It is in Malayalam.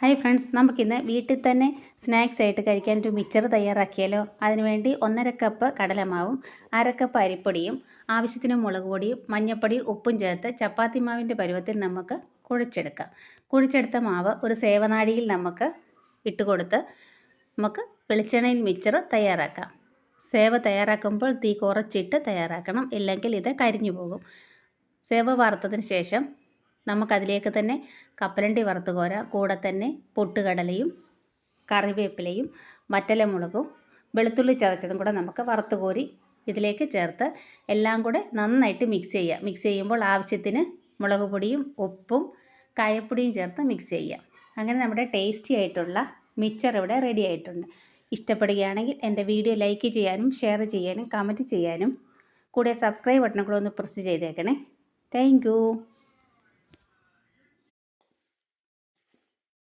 ഹായ് ഫ്രണ്ട്സ്, നമുക്കിന്ന് വീട്ടിൽ തന്നെ സ്നാക്സ് ആയിട്ട് കഴിക്കാൻ ഒരു മിക്സർ തയ്യാറാക്കിയാലോ. അതിനുവേണ്ടി 1.5 കപ്പ് കടലമാവും 1/2 കപ്പ് അരിപ്പൊടിയും ആവശ്യത്തിന് മുളക് പൊടിയും മഞ്ഞൾപ്പൊടിയും ഉപ്പും ചേർത്ത് ചപ്പാത്തി മാവിൻ്റെ പരുവത്തിൽ നമുക്ക് കുഴച്ചെടുക്കാം. കുഴച്ചെടുത്ത മാവ് ഒരു സേവനാഴിയിൽ നമുക്ക് ഇട്ട് കൊടുത്ത് നമുക്ക് വെളിച്ചെണ്ണയിൽ മിക്സർ തയ്യാറാക്കാം. സേവ തയ്യാറാക്കുമ്പോൾ തീ കുറച്ചിട്ട് തയ്യാറാക്കണം, ഇല്ലെങ്കിൽ ഇത് കരിഞ്ഞു പോകും. സേവ വറുത്തതിന് ശേഷം നമുക്കതിലേക്ക് തന്നെ കപ്പലണ്ടി വറുത്ത് കോരാം. കൂടെ തന്നെ പൊട്ടുകടലയും കറിവേപ്പിലയും വറ്റലമുളകും വെളുത്തുള്ളി ചതച്ചതും കൂടെ നമുക്ക് വറുത്ത് കോരി ഇതിലേക്ക് ചേർത്ത് എല്ലാം കൂടെ നന്നായിട്ട് മിക്സ് ചെയ്യുക. മിക്സ് ചെയ്യുമ്പോൾ ആവശ്യത്തിന് മുളക് പൊടിയും ഉപ്പും കായപ്പൊടിയും ചേർത്ത് മിക്സ് ചെയ്യുക. അങ്ങനെ നമ്മുടെ ടേസ്റ്റി ആയിട്ടുള്ള മിക്സർ ഇവിടെ റെഡി ആയിട്ടുണ്ട്. ഇഷ്ടപ്പെടുകയാണെങ്കിൽ എൻ്റെ വീഡിയോ ലൈക്ക് ചെയ്യാനും ഷെയർ ചെയ്യാനും കമൻറ്റ് ചെയ്യാനും കൂടെ സബ്സ്ക്രൈബ് ബട്ടൺ കൂടെ ഒന്ന് പ്രസ് ചെയ്തേക്കണേ. Thank you.